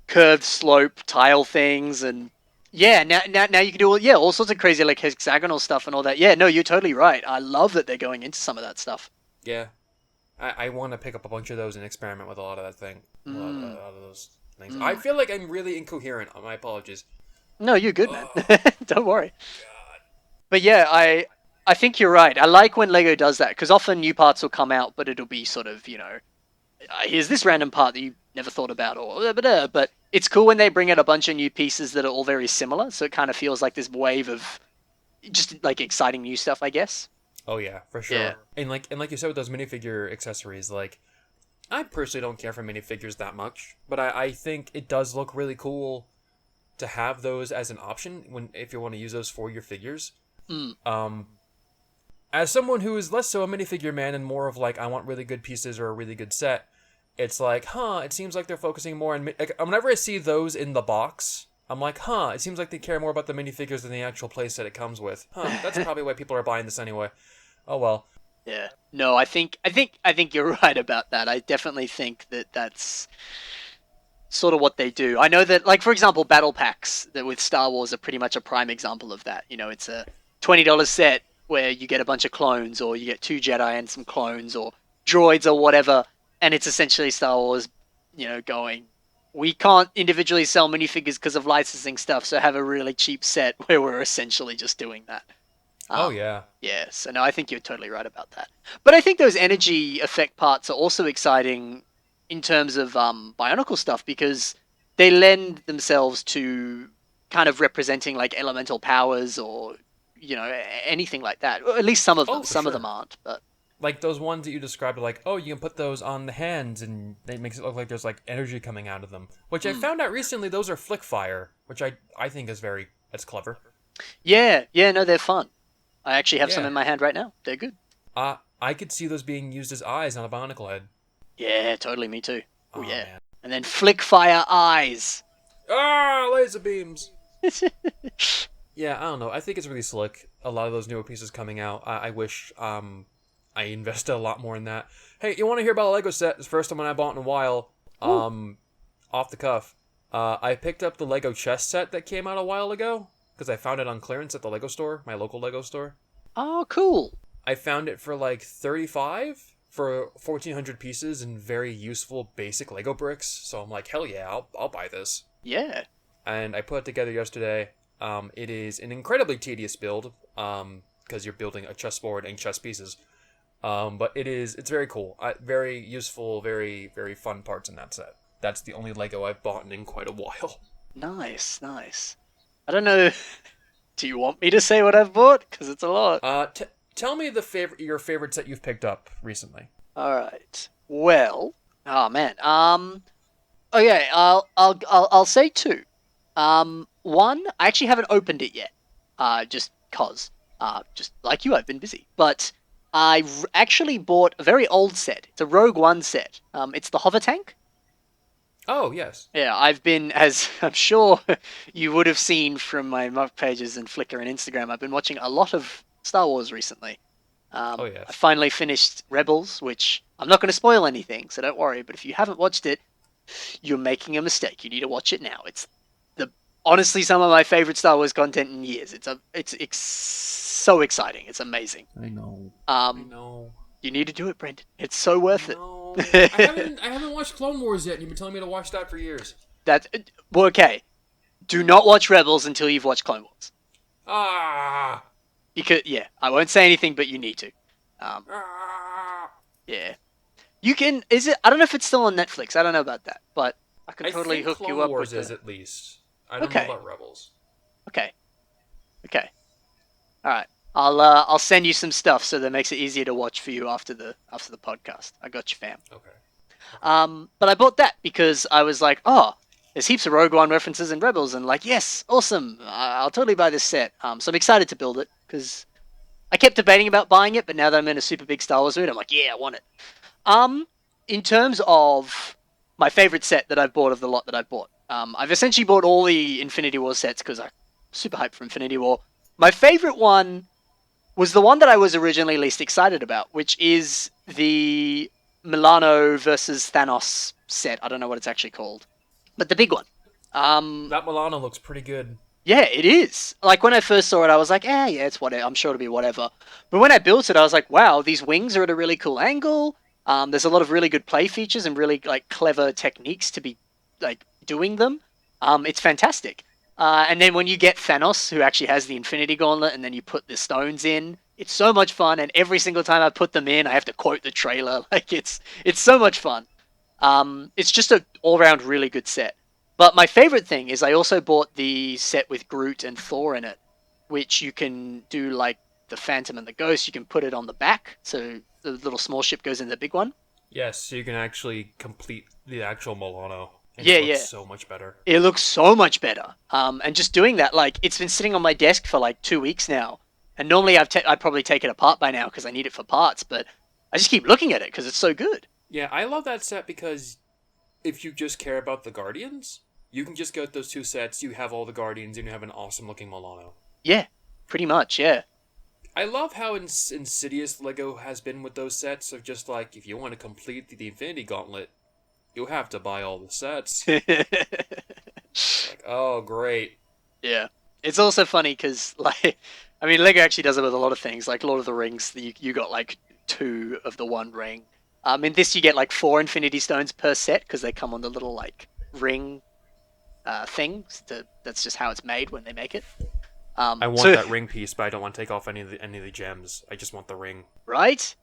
curved slope tile things. And yeah, now you can do all sorts of crazy like hexagonal stuff and all that. Yeah, no, you're totally right. I love that they're going into some of that stuff. Yeah. I want to pick up a bunch of those and experiment with a lot of that thing. A lot of those things. I feel like I'm really incoherent. My apologies. No, you're good, man. Oh, Don't worry. God. But yeah, I think you're right. I like when Lego does that because often new parts will come out, but it'll be sort of here's this random part that you never thought about, or blah, blah, blah. But it's cool when they bring out a bunch of new pieces that are all very similar, so it kind of feels like this wave of just like exciting new stuff, I guess. Oh yeah, for sure. Yeah. And like you said with those minifigure accessories, like I personally don't care for minifigures that much, but I think it does look really cool to have those as an option if you want to use those for your figures. Mm. As someone who is less so a minifigure man and more of like I want really good pieces or a really good set, it's like, it seems like they're focusing more on like, whenever I see those in the box, I'm like, it seems like they care more about the minifigures than the actual playset it comes with. That's probably why people are buying this anyway. Oh well. Yeah. No, I think you're right about that. I definitely think that that's sort of what they do. I know that, like for example, battle packs that with Star Wars are pretty much a prime example of that. It's a $20 set where you get a bunch of clones, or you get 2 Jedi and some clones, or droids, or whatever, and it's essentially Star Wars, going. We can't individually sell minifigures because of licensing stuff, so have a really cheap set where we're essentially just doing that. Oh yeah. Yeah, so no, I think you're totally right about that. But I think those energy effect parts are also exciting in terms of Bionicle stuff because they lend themselves to kind of representing like elemental powers or anything like that. Or at least some of them. Oh, for Some of them sure. aren't, but like those ones that you described are like, oh, you can put those on the hands and it makes it look like there's like energy coming out of them. Which I Mm. found out recently those are flick fire, which I think is that's clever. Yeah, yeah, no, they're fun. I actually have some Yeah. in my hand right now. They're good. I could see those being used as eyes on a Bionicle head. Yeah, totally, me too. Oh Oh yeah. man. And then flick fire eyes. Ah, laser beams. Yeah, I don't know. I think it's really slick. A lot of those newer pieces coming out. I wish I invested a lot more in that. Hey, you want to hear about a Lego set? It's the first one I bought in a while. Ooh. Off the cuff. I picked up the Lego chess set that came out a while ago because I found it on clearance at the Lego store, my local Lego store. Oh, cool. I found it for like 35 for 1,400 pieces and very useful basic Lego bricks. So I'm like, hell yeah, I'll buy this. Yeah. And I put it together yesterday. It is an incredibly tedious build because you're building a chessboard and chess pieces. But it's very cool, very useful, very very fun parts in that set. That's the only Lego I've bought in quite a while. Nice, nice. I don't know. Do you want me to say what I've bought? Because it's a lot. Tell me your favorite set you've picked up recently. All right. Well, oh man. Okay. I'll say two. One, I actually haven't opened it yet. Just cause. Just like you, I've been busy. But actually bought a very old set. It's a Rogue One set. It's the hover tank. Oh yes. Yeah, I've been, as I'm sure you would have seen from my mug pages and Flickr and Instagram, I've been watching a lot of Star Wars recently. Oh I yes. finally finished Rebels, which I'm not going to spoil anything, so don't worry. But if you haven't watched it, you're making a mistake. You need to watch it now. It's the honestly some of my favorite Star Wars content in years. It's so exciting. It's amazing. I know. I Um, know. you need to do it, Brendan. It's so I worth know. it. I haven't watched Clone Wars yet, and you've been telling me to watch that for years. That's well, okay. Do not watch Rebels until you've watched Clone Wars. Ah. Because yeah, I won't say anything, but you need to. Um, Ah. yeah, you can. Is it? I don't know if it's still on Netflix. I don't know about that, but I can I totally think hook you Clone up Wars with is the. at least. I don't know Okay, about Rebels. okay, okay. All right. I'll send you some stuff so that makes it easier to watch for you after the podcast. I got you, fam. Okay. Okay. But I bought that because I was like, oh, there's heaps of Rogue One references in Rebels, and like, yes, awesome. I'll totally buy this set. So I'm excited to build it because I kept debating about buying it, but now that I'm in a super big Star Wars mood, I'm like, yeah, I want it. Um, in terms of my favorite set that I've bought of the lot that I've bought, I've essentially bought all the Infinity War sets because I'm super hyped for Infinity War. My favorite one was the one that I was originally least excited about, which is the Milano versus Thanos set. I don't know what it's actually called, but the big one. Um, That Milano looks pretty good. yeah, it is. Like when I first saw it, I was like, yeah, it's whatever. I'm sure it'll be whatever. But when I built it, I was like, wow, these wings are at a really cool angle. There's a lot of really good play features and really like clever techniques to be like doing them. It's fantastic. And then when you get Thanos, who actually has the Infinity Gauntlet, and then you put the stones in, it's so much fun. And every single time I put them in, I have to quote the trailer. Like it's so much fun. It's just a all round really good set. But my favorite thing is I also bought the set with Groot and Thor in it, which you can do like the Phantom and the Ghost. You can put it on the back, so the little small ship goes in the big one. Yes, so you can actually complete the actual Milano, and Yeah, it looks yeah. so much better. It looks so much better. And just doing that, like it's been sitting on my desk for like 2 weeks now. And normally I'd probably take it apart by now because I need it for parts, but I just keep looking at it because it's so good. Yeah, I love that set because if you just care about the Guardians, you can just get those two sets. You have all the Guardians, and you have an awesome looking Milano. Yeah, pretty much. Yeah. I love how insidious Lego has been with those sets of just like if you want to complete the Infinity Gauntlet, you have to buy all the sets. Like, oh great. Yeah. It's also funny because, like, I mean, Lego actually does it with a lot of things. Like Lord of the Rings, you got like two of the one ring. In this, you get like 4 Infinity Stones per set because they come on the little like ring things. That's just how it's made when they make it. I want So that ring piece, but I don't want to take off any of the gems. I just want the ring. right,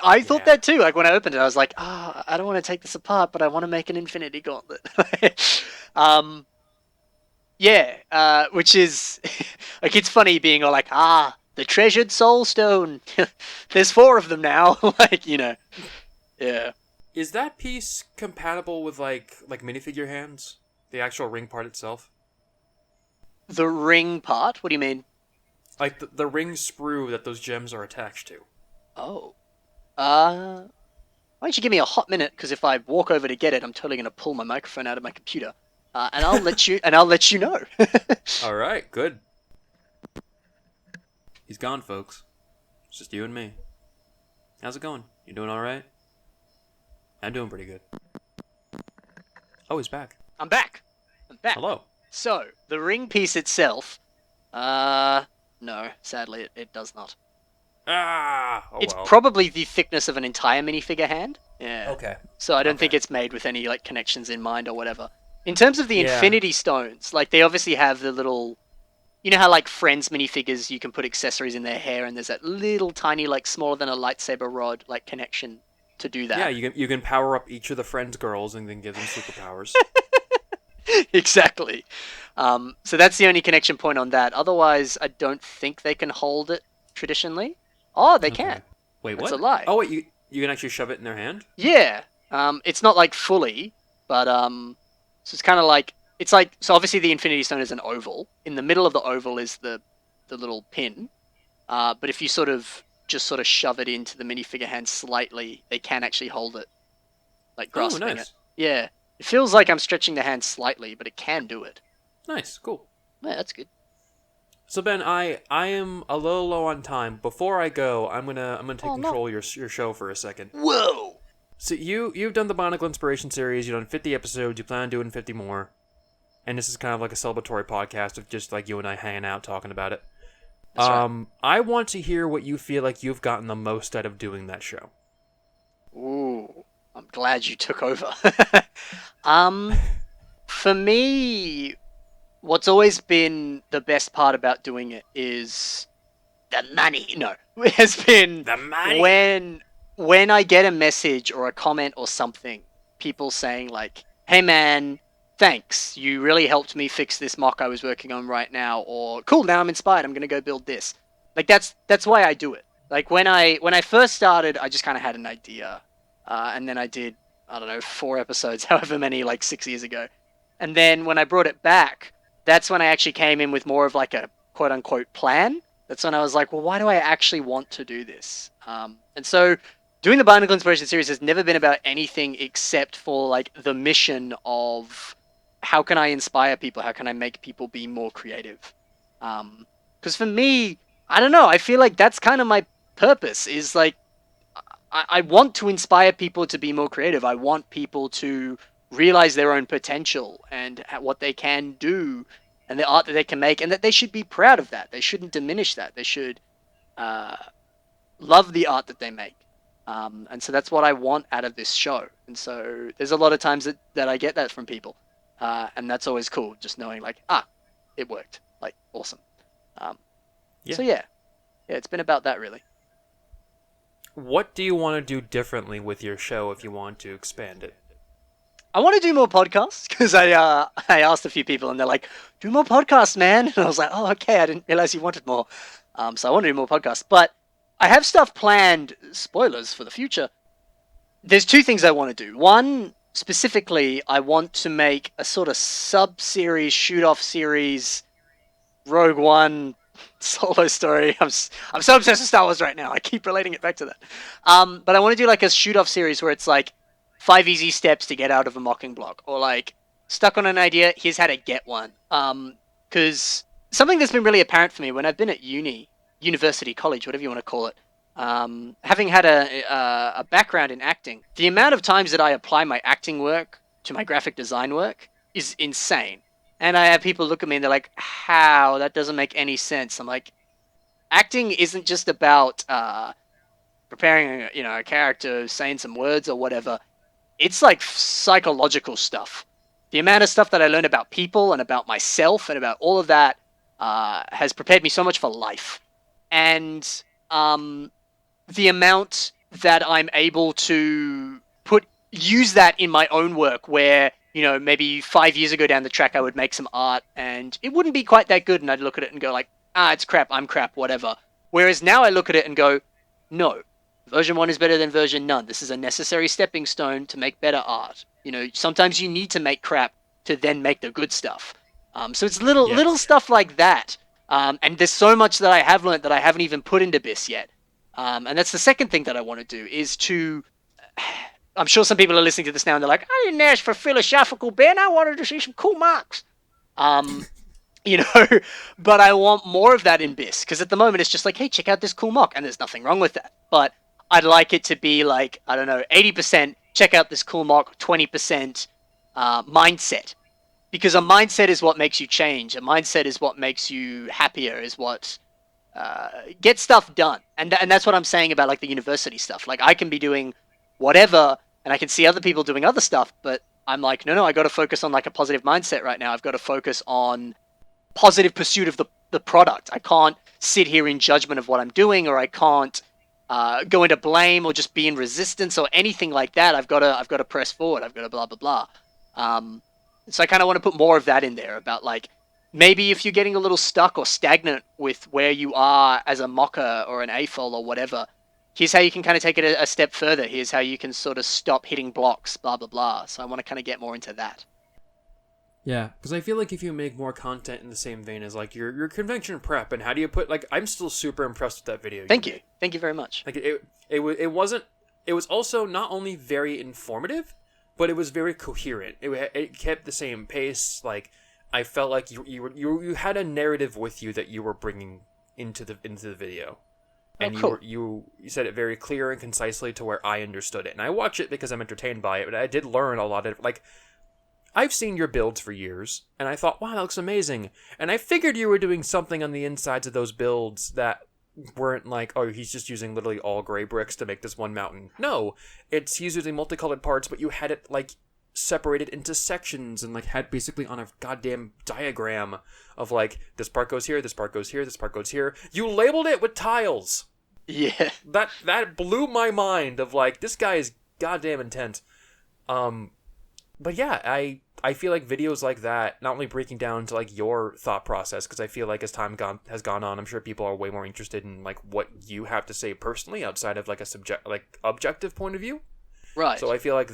I thought Yeah. that too. Like when I opened it, I was like, I don't want to take this apart, but I want to make an Infinity Gauntlet. Yeah, which is like it's funny being all like, the treasured soul stone. There's 4 of them now. Like, yeah. Is that piece compatible with like minifigure hands? The actual ring part itself? The ring part? What do you mean? Like the ring sprue that those gems are attached to. Oh. Why don't you give me a hot minute? Because if I walk over to get it, I'm totally going to pull my microphone out of my computer, and I'll let you know. All right, good. He's gone, folks. It's just you and me. How's it going? You doing all right? I'm doing pretty good. Oh, he's back. I'm back. Hello. So the ring piece itself, no, sadly it does not. Ah! Oh, It's well. probably the thickness of an entire minifigure hand. Yeah. Okay. So I don't think it's made with any like connections in mind or whatever. In terms of the Infinity Stones, like they obviously have the little, you know how like Friends minifigures you can put accessories in their hair, and there's that little tiny like smaller than a lightsaber rod like connection to do that. Yeah, you can power up each of the Friends girls and then give them superpowers. Exactly. So that's the only connection point on that. Otherwise, I don't think they can hold it traditionally. Oh, they can. Wait, That's what? a lie. Oh, wait, you can actually shove it in their hand? Yeah. It's not like fully, but so it's kind of like so obviously the Infinity Stone is an oval. In the middle of the oval is the little pin. But if you sort of shove it into the minifigure hand slightly, they can actually hold it, like grasping it. Yeah. It feels like I'm stretching the hand slightly, but it can do it. Nice, cool. Yeah, that's good. So Ben, I am a little low on time. Before I go, I'm gonna take control of your show for a second. Whoa! So you've done the Bionicle Inspiration series. You've done 50 episodes. You plan on doing 50 more. And this is kind of like a celebratory podcast of just like you and I hanging out talking about it. That's right. I want to hear what you feel like you've gotten the most out of doing that show. Ooh, I'm glad you took over. For me, what's always been the best part about doing it is the money. No, it has been The money. when I get a message or a comment or something, people saying like, "Hey man, thanks. You really helped me fix this mock I was working on right now," or "Cool, now I'm inspired. I'm gonna go build this." Like that's why I do it. Like when I first started, I just kind of had an idea, and then I did, I don't know, 4 episodes, however many, like 6 years ago, and then when I brought it back, that's when I actually came in with more of like a quote unquote plan. That's when I was like, well, why do I actually want to do this? And so doing the Bionicle Inspiration series has never been about anything except for like the mission of how can I inspire people? How can I make people be more creative? Because for me, I don't know. I feel like that's kind of my purpose. Is like I want to inspire people to be more creative. I want people to realize their own potential and what they can do, and the art that they can make, and that they should be proud of that. They shouldn't diminish that. They should love the art that they make. And so that's what I want out of this show. And so there's a lot of times that I get that from people. And that's always cool, just knowing like, it worked. Like, awesome. So yeah, it's been about that really. What do you want to do differently with your show if you want to expand it? I want to do more podcasts because I asked a few people and they're like, do more podcasts, man. And I was like, oh, okay, I didn't realize you wanted more. So I want to do more podcasts. But I have stuff planned, spoilers for the future. There's 2 things I want to do. One, specifically, I want to make a sort of sub-series, shoot-off series, Rogue One solo story. I'm so obsessed with Star Wars right now. I keep relating it back to that. But I want to do like a shoot-off series where it's like 5 easy steps to get out of a mocking block, or like stuck on an idea, here's how to get one. Because something that's been really apparent for me when I've been at university, college, whatever you want to call it, having had a background in acting, the amount of times that I apply my acting work to my graphic design work is insane. And I have people look at me and they're like, how? That doesn't make any sense. I'm like, acting isn't just about preparing a character, saying some words or whatever. It's like psychological stuff. The amount of stuff that I learned about people and about myself and about all of that has prepared me so much for life. And the amount that I'm able to use that in my own work where, maybe 5 years ago down the track, I would make some art and it wouldn't be quite that good. And I'd look at it and go like, it's crap, I'm crap, whatever. Whereas now I look at it and go, no, version 1 is better than version none. This is a necessary stepping stone to make better art. Sometimes you need to make crap to then make the good stuff. So it's little Yes. stuff like that. And there's so much that I have learned that I haven't even put into BIS yet. And that's the second thing that I want to do is to... I'm sure some people are listening to this now and they're like, I didn't ask for philosophical, Ben. I wanted to see some cool marks. You know, but I want more of that in BIS, because at the moment it's just like, hey, check out this cool mock, and there's nothing wrong with that. But I'd like it to be like, I don't know, 80% check out this cool mock, 20% mindset. Because a mindset is what makes you change. A mindset is what makes you happier, is what gets stuff done. And that's what I'm saying about like the university stuff. Like I can be doing whatever, and I can see other people doing other stuff, but I'm like, no, I got to focus on like a positive mindset right now. I've got to focus on positive pursuit of the product. I can't sit here in judgment of what I'm doing, or I can't go into blame or just be in resistance or anything like that. I've got to press forward. I've got to blah blah blah. So I kind of want to put more of that in there about like maybe if you're getting a little stuck or stagnant with where you are as a mocker or an AFOL or whatever, here's how you can kind of take it a step further. Here's how you can sort of stop hitting blocks, blah blah blah. So I want to kind of get more into that. Yeah, because I feel like if you make more content in the same vein as like your convention prep, and how do you put like, I'm still super impressed with that video. Thank you very much. Like it wasn't. It was also not only very informative, but it was very coherent. It kept the same pace. Like I felt like you had a narrative with you that you were bringing into the video, and cool. you said it very clear and concisely to where I understood it. And I watch it because I'm entertained by it, but I did learn a lot of like. I've seen your builds for years, and I thought, wow, that looks amazing. And I figured you were doing something on the insides of those builds that weren't like, oh, he's just using literally all gray bricks to make this one mountain. No, he's using multicolored parts, but you had it like separated into sections and like had basically on a goddamn diagram of like, this part goes here, this part goes here, this part goes here. You labeled it with tiles. Yeah. That blew my mind of like, this guy is goddamn intent. But yeah, I feel like videos like that, not only breaking down to like your thought process, because I feel like as time has gone on, I'm sure people are way more interested in like what you have to say personally outside of like a objective point of view. Right. So I feel like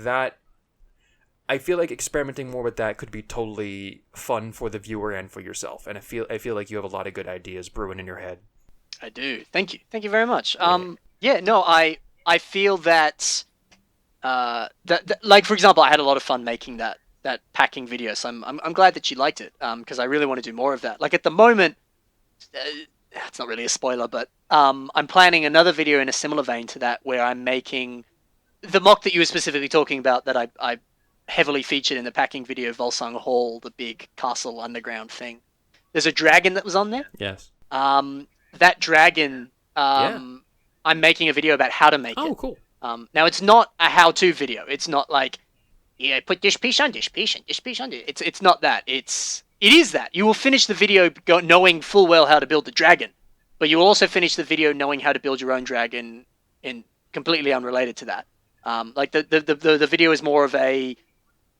experimenting more with that could be totally fun for the viewer and for yourself. And I feel like you have a lot of good ideas brewing in your head. I do. Thank you very much. Yeah, no, I feel that. Like for example, I had a lot of fun making that packing video, so I'm glad that you liked it, because I really want to do more of that. Like at the moment, it's not really a spoiler, but I'm planning another video in a similar vein to that, where I'm making the mock that you were specifically talking about, that I heavily featured in the packing video, Volsung Hall, the big castle underground thing. There's a dragon that was on there. Yes. That dragon, I'm making a video about how to make it. Oh, cool. Now, it's not a how-to video. It's not like, yeah, put this piece on this piece and this piece on this. It's not that. It is that. You will finish the video knowing full well how to build the dragon, but you will also finish the video knowing how to build your own dragon, in completely unrelated to that. Like the video is more of a,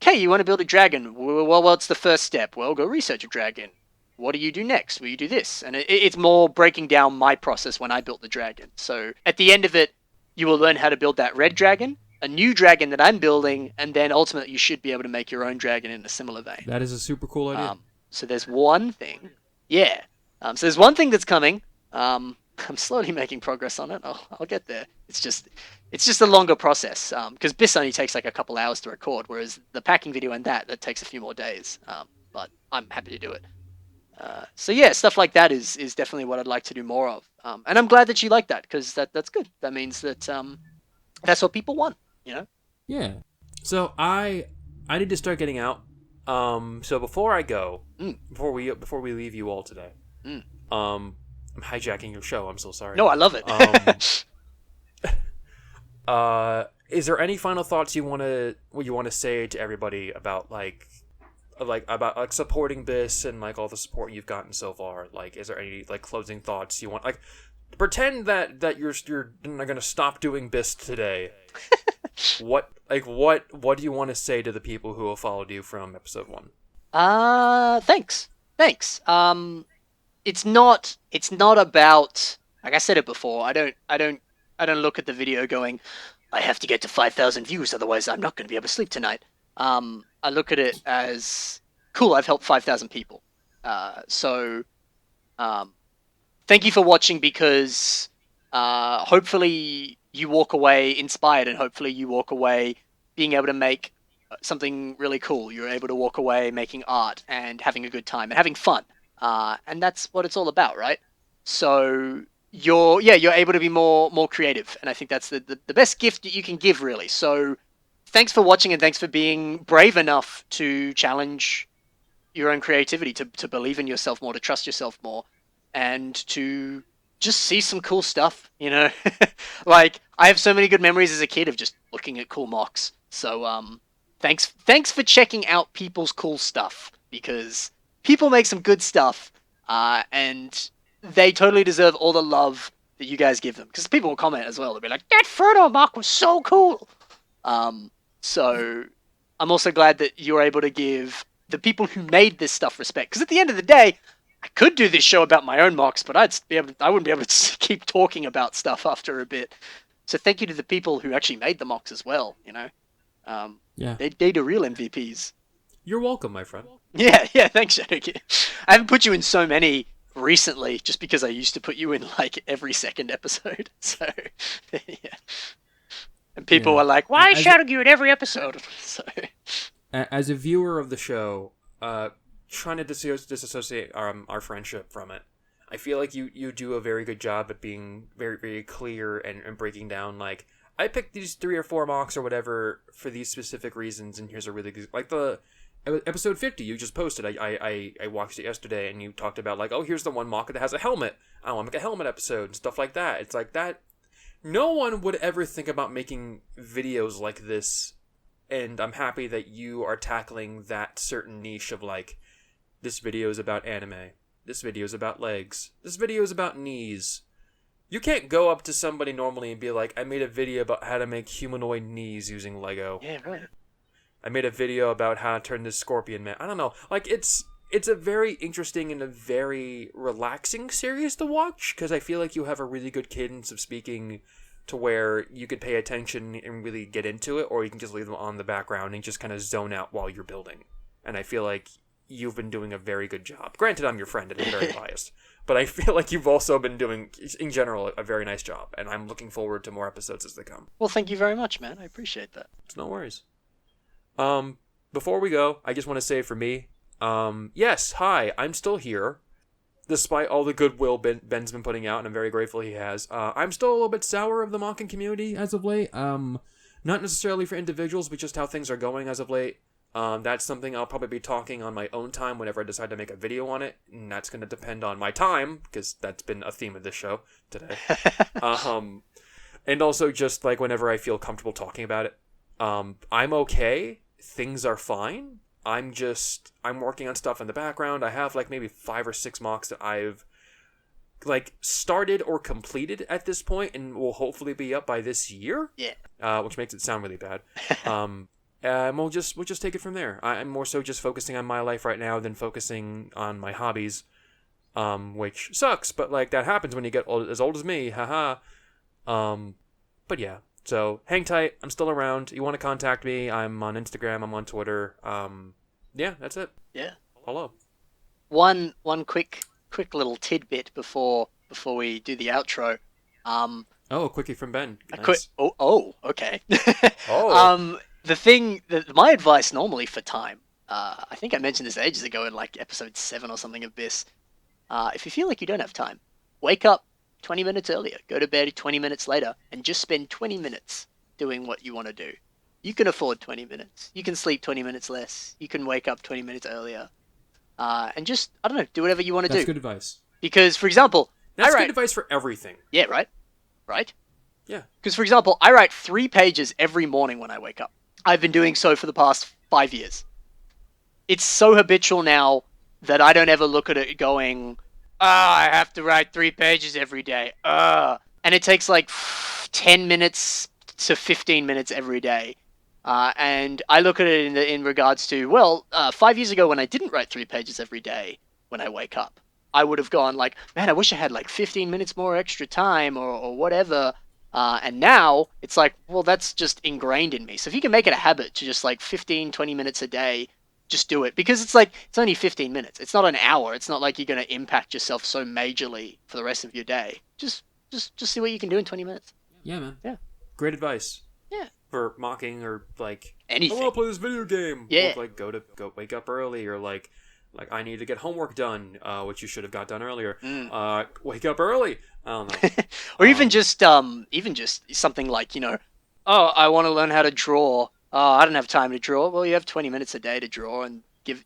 okay, you want to build a dragon? Well, what's the first step? Well, go research a dragon. What do you do next? Well, you do this. And it's more breaking down my process when I built the dragon. So at the end of it, you will learn how to build that red dragon, a new dragon that I'm building, and then ultimately you should be able to make your own dragon in a similar vein. That is a super cool idea. So there's one thing. Yeah. So there's one thing that's coming. I'm slowly making progress on it. I'll get there. It's just a longer process, because BIS only takes like a couple hours to record, whereas the packing video and that takes a few more days. But I'm happy to do it. So yeah, stuff like that is definitely what I'd like to do more of. And I'm glad that you like that, because that's good. That means that that's what people want, you know? Yeah. So I need to start getting out. So before I go, before we leave you all today, I'm hijacking your show. I'm so sorry. No, I love it. Is there any final thoughts you want to say to everybody about about supporting this and like all the support you've gotten so far? Like, is there any like closing thoughts you want? Like, pretend that you're not gonna stop doing BIS today. What do you want to say to the people who have followed you from episode 1? Thanks. It's not about Like I said it before, I don't look at the video going, I have to get to 5,000 views, otherwise I'm not going to be able to sleep tonight. I look at it as cool. I've helped 5,000 people. So um, thank you for watching because hopefully you walk away inspired and hopefully you walk away being able to make something really cool. You're able to walk away making art and having a good time and having fun. And that's what it's all about, right? So you're able to be more creative. And I think that's the best gift that you can give, really. So thanks for watching and thanks for being brave enough to challenge your own creativity, to believe in yourself more, to trust yourself more, and to just see some cool stuff, you know? Like, I have so many good memories as a kid of just looking at cool mocks. So, thanks for checking out people's cool stuff, because people make some good stuff, and they totally deserve all the love that you guys give them. Because people will comment as well. They'll be like, that Frodo mock was so cool! Um, so I'm also glad that you're able to give the people who made this stuff respect. Because at the end of the day, I could do this show about my own mocks, but I wouldn't be able to keep talking about stuff after a bit. So thank you to the people who actually made the mocks as well. You know, Yeah. they the real MVPs. You're welcome, my friend. Yeah. Thanks, Shadowgear. I haven't put you in so many recently, just because I used to put you in like every second episode. So yeah, and people Yeah. were like, "Why is Shadowgear in every episode?" So As a viewer of the show, trying to disassociate our friendship from it, I feel like you do a very good job at being very, very clear and breaking down, like, I picked these 3 or 4 mocks or whatever for these specific reasons, and here's a really good, like the episode 50 you just posted. I watched it yesterday, and you talked about, like, oh, here's the one mock that has a helmet. I want to make a helmet episode and stuff like that. It's like that. No one would ever think about making videos like this, and I'm happy that you are tackling that certain niche of, like, this video is about anime, this video is about legs, this video is about knees. You can't go up to somebody normally and be like, I made a video about how to make humanoid knees using Lego. yeah, right. I made a video about how to turn this scorpion man. I don't know. Like, it's a very interesting and a very relaxing series to watch, because I feel like you have a really good cadence of speaking to where you could pay attention and really get into it, or you can just leave them on the background and just kind of zone out while you're building. And I feel like you've been doing a very good job. Granted, I'm your friend and I'm very biased, but I feel like you've also been doing, in general, a very nice job, and I'm looking forward to more episodes as they come. Well, thank you very much, man. I appreciate that. It's no worries. Before we go, I just want to say for me, yes, hi, I'm still here. Despite all the goodwill Ben's been putting out, and I'm very grateful he has, I'm still a little bit sour of the mocking community as of late. Not necessarily for individuals, but just how things are going as of late. That's something I'll probably be talking on my own time whenever I decide to make a video on it, and that's going to depend on my time, because that's been a theme of this show today. And also just, like, whenever I feel comfortable talking about it. I'm okay. Things are fine. I'm working on stuff in the background. I have, like, maybe 5 or 6 mocks that I've, like, started or completed at this point, and will hopefully be up by this year. Yeah. Which makes it sound really bad. And we'll just take it from there. I'm more so just focusing on my life right now than focusing on my hobbies, which sucks, but, like, that happens when you get as old as me, haha. But yeah, so hang tight. I'm still around. You want to contact me? I'm on Instagram. I'm on Twitter. Yeah, that's it. Yeah. Hello. One quick little tidbit before we do the outro. Oh, a quickie from Ben. Nice. Okay. Oh. My advice normally for time, I think I mentioned this ages ago in, like, episode 7 or something of this. If you feel like you don't have time, wake up 20 minutes earlier, go to bed 20 minutes later, and just spend 20 minutes doing what you want to do. You can afford 20 minutes. You can sleep 20 minutes less. You can wake up 20 minutes earlier. And just, I don't know, do whatever you want to do. That's good advice. Because, for example, That's good advice for everything. Yeah, right? Right? Yeah. Because, for example, I write 3 pages every morning when I wake up. I've been doing so for the past 5 years. It's so habitual now that I don't ever look at it going, I have to write 3 pages every day. And it takes like 10 minutes to 15 minutes every day. And I look at it in regards to, 5 years ago when I didn't write 3 pages every day when I wake up, I would have gone like, man, I wish I had like 15 minutes more extra time or whatever. And now it's like, well, that's just ingrained in me. So if you can make it a habit to just like 15, 20 minutes a day, just do it. Because it's like, it's only 15 minutes. It's not an hour. It's not like you're going to impact yourself so majorly for the rest of your day. Just see what you can do in 20 minutes. Yeah, man. Yeah. Great advice. Yeah. For mocking or like anything. I want to play this video game. Yeah. Or like go wake up early or like I need to get homework done, which you should have got done earlier. Wake up early. I don't know. Or even just something like, oh, I want to learn how to draw. Oh, I don't have time to draw. Well, you have 20 minutes a day to draw and give,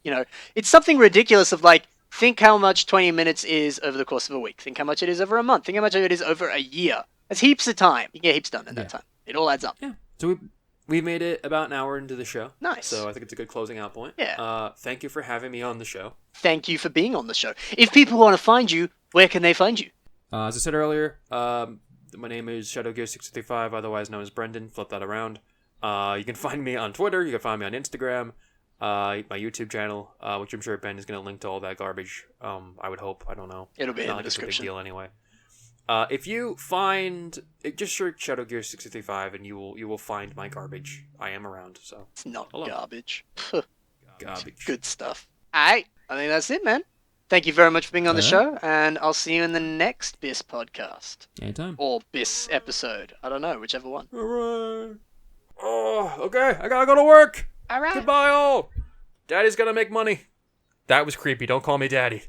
it's something ridiculous of like, think how much 20 minutes is over the course of a week. Think how much it is over a month. Think how much it is over a year. That's heaps of time. You get heaps done in that time. It all adds up. Yeah. So we made it about an hour into the show. Nice. So I think it's a good closing out point. Yeah. Thank you for having me on the show. Thank you for being on the show. If people want to find you, where can they find you? As I said earlier, my name is Shadowgear6335, otherwise known as Brendan. Flip that around. You can find me on Twitter. You can find me on Instagram. My YouTube channel, which I'm sure Ben is going to link to all that garbage. I would hope. I don't know. It'll be in the description. It's a big deal anyway. If you find, just search Shadowgear6335 and you will find my garbage. I am around, so. It's not garbage. Garbage. Good stuff. Alright, I think that's it, man. Thank you very much for being on the show, and I'll see you in the next BIS podcast. Anytime. Or BIS episode. I don't know, whichever one. Alright. Oh, okay, I gotta go to work. Alright. Goodbye, all. Daddy's gonna make money. That was creepy. Don't call me daddy.